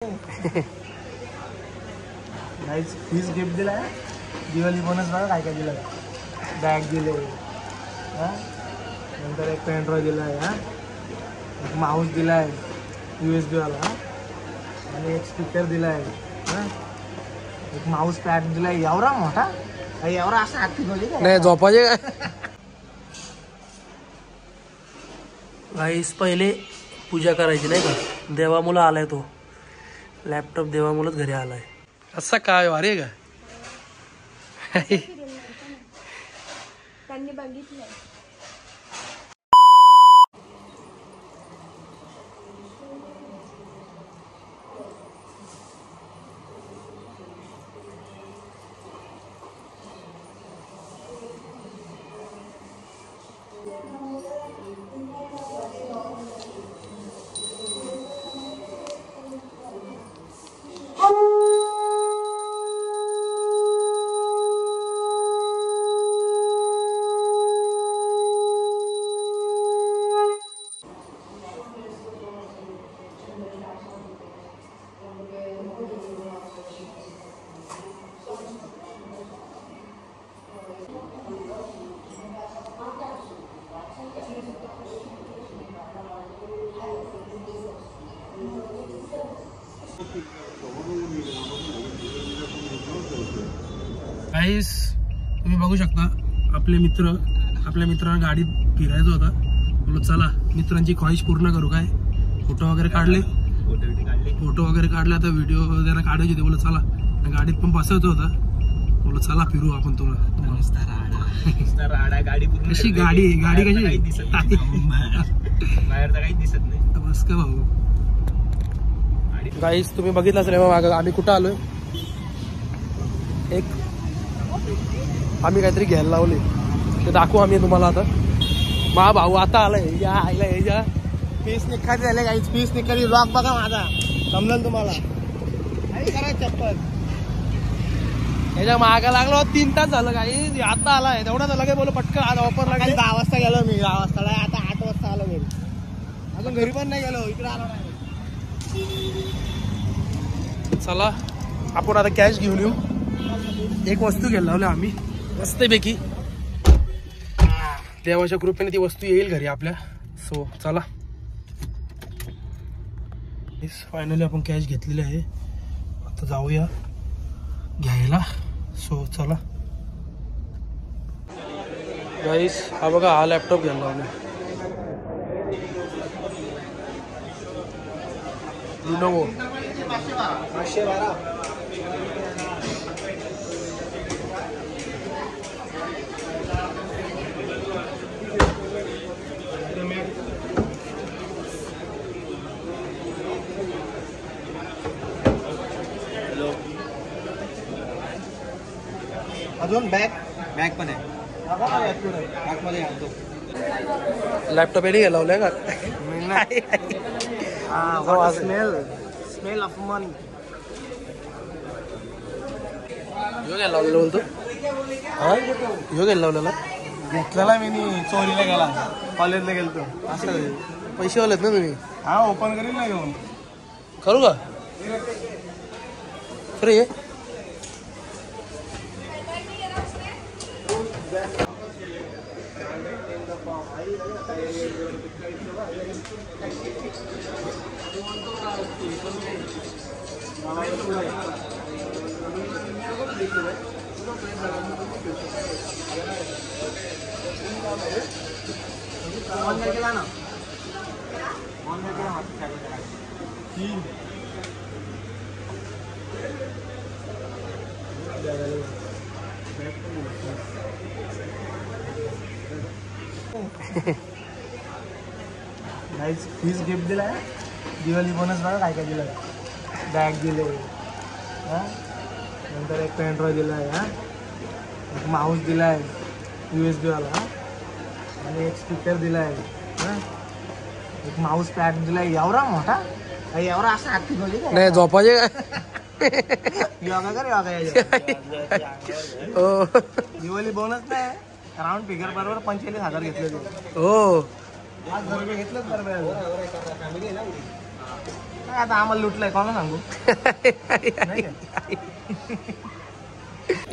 Guys fees gift दिलाय, Diwali bonus बघा काय काय दिलं. बॅग दिले, नंतर एक पेन ड्राइव दिलाय, एक माऊस दिलाय USB वाला, आणि एक स्पीकर दिलाय, एक माऊस पॅड दिलाय. एवढा मोठा एवढा असा हात फिरवली नाही झोपायचे काय. गाईस पहिले पूजा करायची नाही का, देवामुलं आलाय तो लॅपटॉप, देवामुळंच घरी आलाय. असं काय भारी आहे का. त्यांनी बघितलं. गाईस तुम्ही बघू शकता, आपल्या मित्रांना गाडीत फिरायचं होता. बोलो चला मित्रांची ख्वाहिश पूर्ण करू. काय फोटो वगैरे काढले, आता व्हिडिओ वगैरे काढायचे होते. बोलो चला गाडीत पण बसायचं होता. बोलो चला फिरू आपण. तुम्हाला गाडी कशी गाडी कशी दिसत नाही, बाहेरचा काही दिसत नाही. बस का भाऊ. गाईस तुम्ही बघितलं असेल मागं आम्ही कुठं आलोय. एक आम्ही काहीतरी घ्यायला लावले, ते दाखवू आम्ही तुम्हाला आता. मा भाऊ आता आलाय. याच्या पीस निखारी झाले काही, पीस निखारी ब्लॉग बघा माझा, समजेल तुम्हाला. करा चप्पल याच्या मागा लागलो 3 तास झालं. काही आता आलाय तेवढा झाला काय. बोल पटकन आज ऑफर लागली. 10 वाजता गेलो मी, 10 वाजता. आता 8 वाजता आलो घरी. अजून घरी पण नाही गेलो, इकडे आलो नाही. चला आपण आता कॅश घेऊन येऊ. एक वस्तू घ्यायला लावली आम्ही मस्तपैकी. देवाच्या कृपेने ती वस्तू येईल घरी आपल्या. सो चला फायनली आपण कॅश घेतलेली आहे. आता जाऊया घ्यायला. सो चला गाईस, हा बघा हा लॅपटॉप घ्यायला लावला. लिनोवो 512. अजून बॅग पण आहे. बॅगमध्ये आणतो. लॅपटॉप येणे घ्यायला लावलाय का. स्मेल ऑफ मनी. ह्यो घ्यायला लावलेला बोलतो. हा ह्यो घ्यायला लावलेला घेतलेला मी चोरीला गेला, कॉलेजला गेलतो. असं पैसे वालेत ना तुम्ही. हा ओपन करील ना घेऊन. करू का फ्री आहे. गाइस फीस गिफ्ट दिलाय, दिवाळी बोनस बघा काय काय दिलं. बॅग दिले, नंतर एक पेन ड्राइव दिलाय, एक माऊस दिलाय USB वाला, आणि एक स्पीकर दिलाय, एक माऊस पॅड दिलाय. एवढा मोठा एवढा असा हात फिरवली नाही झोपायचे काय. योगा कर योगा. दिवाळी बोनस नाही, राऊंड फिगर बरोबर 45,000 घेतले. हो आज घेतलंच बरोबर. आता आम्हाला लुटलंय कोणाला सांगू. नाही का?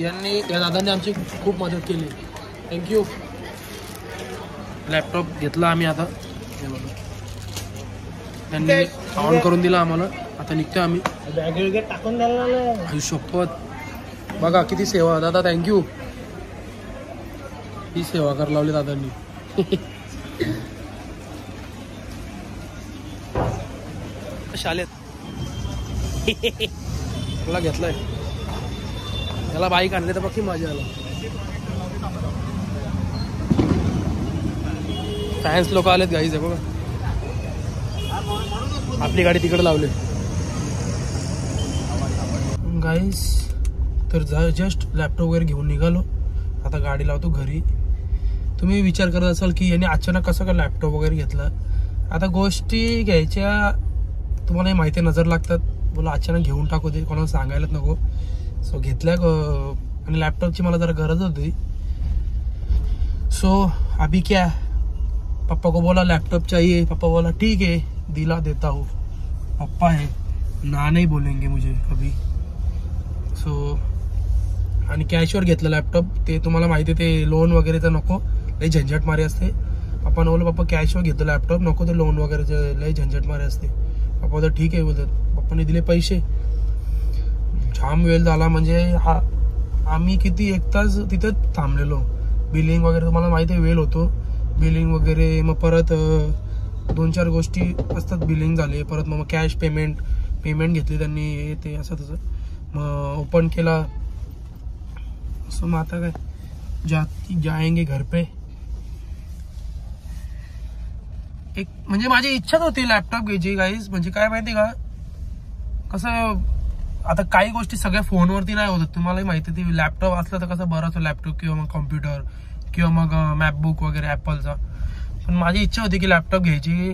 यांनी या दादांनी आमची खूप मदत केली. थँक्यू. लॅपटॉप घेतला आम्ही आता. हे बघा त्यांनी ऑन करून दिला आम्हाला. आता निघतो आम्ही. बॅग वगैरे टाकून द्यायला लागलं. आयुष्यपत बघा किती सेवा. दादा थँक्यू. ही सेवा कर लावली दादांनी. शाळेत मला घेतलाय. त्याला बाईक आणले तर बाकी मजा आला. फॅन्स लोक आलेत गाईज. आहे बघा आपली गाडी तिकडे लावली गाईज. तर जस्ट लॅपटॉप वगैरे घेऊन निघालो. आता गाडी लावतो घरी. तुम्ही विचार करत असाल की याने अचानक कसं का लॅपटॉप वगैरे घेतला. आता गोष्टी घ्यायच्या तुम्हाला माहिती नजर लागतात. बोला अचानक घेऊन टाकू दे, कोणाला सांगायलाच नको. सो घेतल्या आणि लॅपटॉपची मला जरा गरज होती. सो अभी क्या, पप्पा को बोला लॅपटॉप चाहिए. पप्पा बोला ठीक है दिला देता हूँ. पप्पा है ना नहीं बोलेंगे मुझे अभी. सो आणि कॅशवर घेतलं लॅपटॉप. ते तुम्हाला माहिती आहे ते लोन वगैरे तर नको, लई झंझट मारी असते. पप्पानं बोललं पप्पा कॅशवर घेतो लॅपटॉप, नको ते लोन वगैरे लई झंझट मारी असते. पप्पा बोलतात ठीक आहे बोलतात. पप्पाने दिले पैसे. जाम वेळ झाला म्हणजे हा आम्ही किती 1 तास तिथं थांबलेलो. बिलिंग वगैरे तुम्हाला माहिती आहे वेळ होतो. बिलिंग वगैरे मग परत 2-4 गोष्टी असतात. बिलिंग झाले परत मग कॅश पेमेंट घेतली त्यांनी ते असं तसं. मग ओपन केला. सो मग आता काय जाएंगे घर पे. एक म्हणजे माझी इच्छाच होती लॅपटॉप घ्यायची गाईज. म्हणजे काय माहिती का कसं आता काही गोष्टी सगळ्या फोनवरती नाही होतात. तुम्हालाही माहिती आहे ती लॅपटॉप असलं तर कसं बरं असं लॅपटॉप किंवा मग कॉम्प्युटर किंवा मग मॅकबुक वगैरे ॲपलचा. पण माझी इच्छा होती की लॅपटॉप घ्यायची.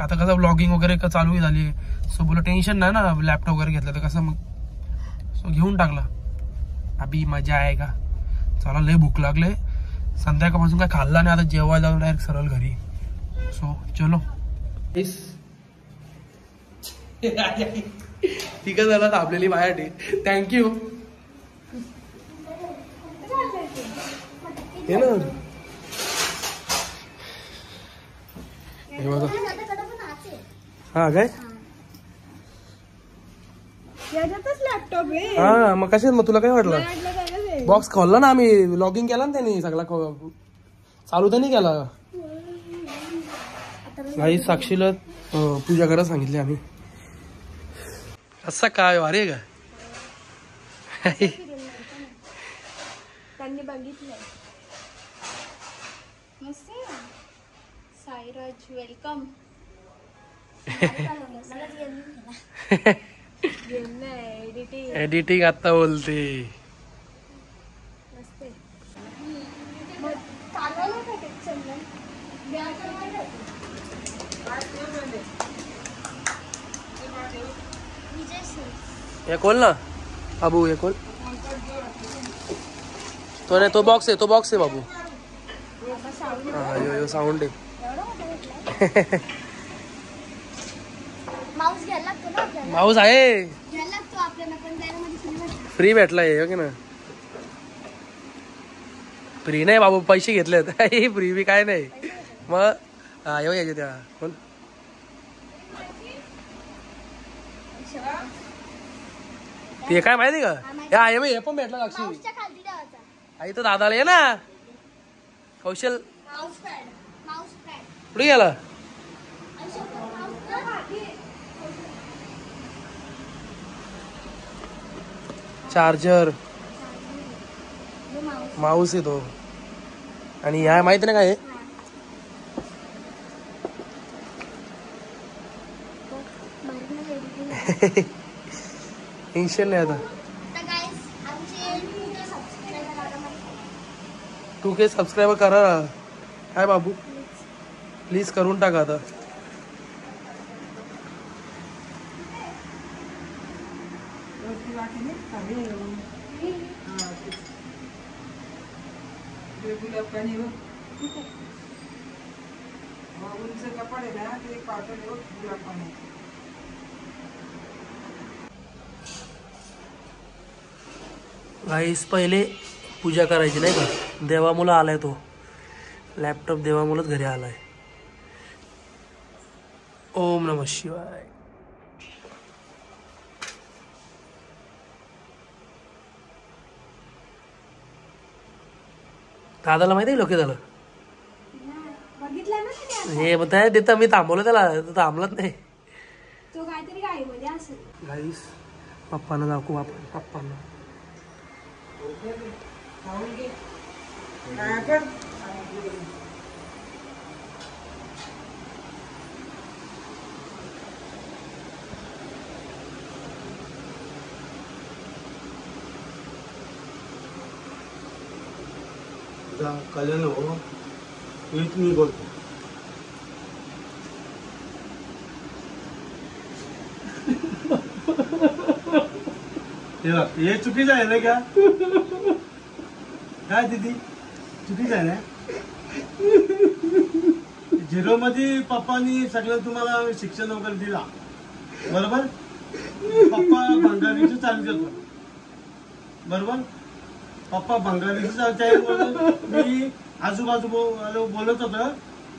आता कसं व्लॉगिंग वगैरे चालू झाली. सो बोला टेन्शन नाही ना लॅपटॉप वगैरे घेतलं तर कसं मग. सो घेऊन टाकला. अभी मजा आहे का. चला लय भूक लागले. संध्याकाळपासून काय खाल्ला नाही. आता जेवायला जाऊन डायरेक्ट सरळ घरी. सो चलो ठीक आहे झालं आपल्याला माझ्यासाठी. थँक्यू. हे ना हे बघा. हा काय लॅपटॉप आहे. हा मग कशात मग तुला काय वाटलं. बॉक्स खोलला ना आम्ही. लॉगिंग केला ना त्यांनी सगळा. चालू तर नाही केला. काही साक्षीला पूजा करायला सांगितली आम्ही. असं काय वारे का त्यांनी बघितलंय. मस्त साईराज वेलकम. एडिटिंग आता बोलते. ये खोल ना बाबू. ये खोल. तो नाही तो बॉक्स आहे बाबू. हा यो साऊंड आहे. माऊस घ्यायला लागतो ना आपल्याला. माऊस आहे घ्यायला लागतो आपल्याला पण त्यामध्ये फ्री भेटलाय की ना. फ्री नाही बाबू पैसे घेतलेत. फ्री बी काय नाही मग. हा येऊ यायचे त्या कोण ते काय माहिती का. हे पण भेटला साक्षी. माऊसच्या खाली ठेवायचा. आई तो दादाला ये ना कौशल. माऊस पॅड कुठे गेला. चार्जर माऊस आहे तो. आणि ह्या माहिती नाही काय टेन्शन नाही आता. 2K सबस्क्रायबर करा काय बाबू. प्लीज करून टाका आता. गाईस पहिले पूजा करायची नाही का, देवामुळं आलाय तो लॅपटॉप, देवामुळंच घरी आलाय. ओम नमः शिवाय. दादाला माहिती आहे लोक झालं बघितलं ना त्याने हे मग त्या देता मी थांबवलं त्याला, तो थांबलत नाही. तो काहीतरी गाडीमध्ये असेल. गाईस पप्पांना दाखवू आपण, पप्पांना कळलं हो, मीच मी बोलतो. हे चुकीचं आहे ना का? काय दीदी चुकीचं आहे ना? 0 मध्ये पप्पानी सगळं तुम्हाला शिक्षण वगैरे दिला बरोबर. पप्पा बंगालीचं चालू होतो बरोबर. पप्पा बंगालीचं चालते म्हणून मी आजूबाजू बोलत होतं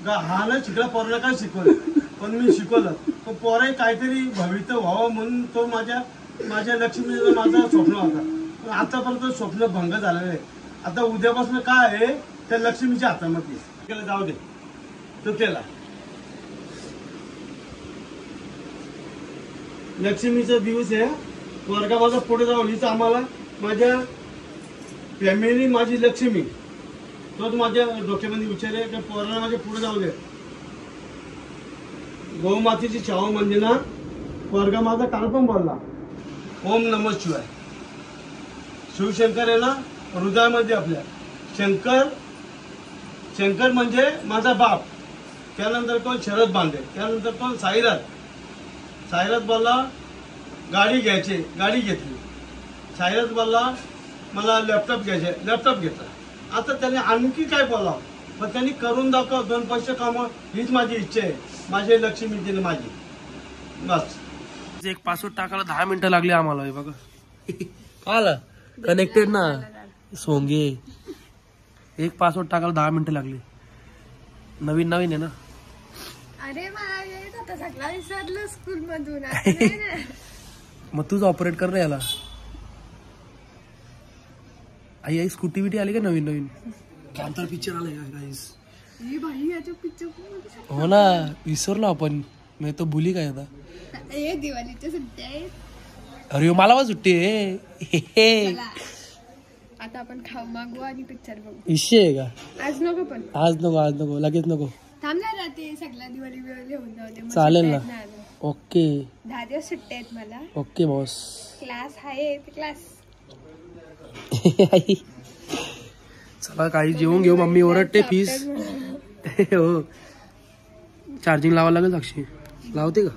का हा ना शिकला, पोराला काय शिकवलं, पण मी शिकवलं. पण पोराही काहीतरी भविष्य व्हावं म्हणून तो माझ्या लक्ष्मीचं माझं स्वप्न होता. पण आतापर्यंत स्वप्न भंग झालेलं आहे. आता उद्यापासून काय आहे त्या लक्ष्मीच्या हातामध्ये केलं जाऊ दे, तो केला. लक्ष्मीचा दिवस आहे, वर्गा माझा पुढे जाऊ हीच आम्हाला माझ्या फॅमिली, माझी लक्ष्मी तोच माझ्या डोक्यामध्ये विचार आहे की पोराला माझ्या पुढे जाऊ दे. गौमातेची शाहू म्हणजे ना वर्गा माझा काल पण बोलला ओम नमः शिवाय. शिवशंकर आहे ना हृदयामध्ये आपल्या. शंकर म्हणजे माझा बाप. त्यानंतर कोण शरद बांधे, त्यानंतर कोण साईरात बोलला गाडी घ्यायची, गाडी घेतली. साईरात बोलला मला लॅपटॉप घ्यायचे, लॅपटॉप घेतला. आता त्याने आणखी काय बोलावं, पण त्यांनी करून दाखव, 2 पैसे कमाव, हीच माझी इच्छा आहे. माझी लक्ष्मी दिली माझी बस. एक पासवर्ड टाकायला 10 मिनिटं लागली आम्हाला. हे बघा आला कनेक्टेड ना सोंगे. एक पासवर्ड टाकायला 10 मिनिटं लागली. नवीन आहे ना. अरे मला येत होता सगळा विसरलं स्कूल मधून. मग तूच ऑपरेट कर रे याला. आई स्कूटी बिटी आली का नवीन कॅन्टर पिक्चर आलाय गाईस. हो ना, विसरलो आपण. मी तो भुली काय आता. दिवाळीच्या सुट्ट्या आहेत. अरे मला पण सुट्टी आहे. आता आपण खाऊ मागू आणि पिक्चर बघू. विषय आहे का? आज नको, पण आज नको लगेच नको. थांबणार राहते सगळ्या दिवाळी घेऊन जाऊ दे. चालेल ना. ओके 10 दिवस सुट्टे आहेत मला. Okay boss. क्लास आहे क्लास. चला काही जेवून घेऊ. मम्मी ओरडते फीस. हो चार्जिंग लावावं लागेल. साक्षी लावते का?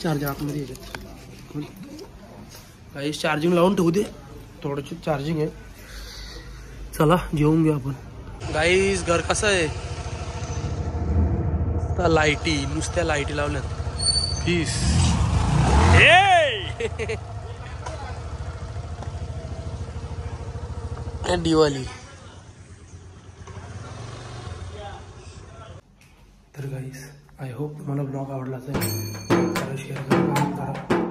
चार्जर आतमध्ये याच्यात काही चार्जिंग लावून ठेवू दे. थोडंशी चार्जिंग आहे. चला जेवून घेऊ आपण. गाईस घर कसं आहे? नुसत्या लाईटी लावल्यात. फीस दिवाळी. तर गाईस आय होप तुम्हाला ब्लॉग आवडला असेल. शेअर करा, करा.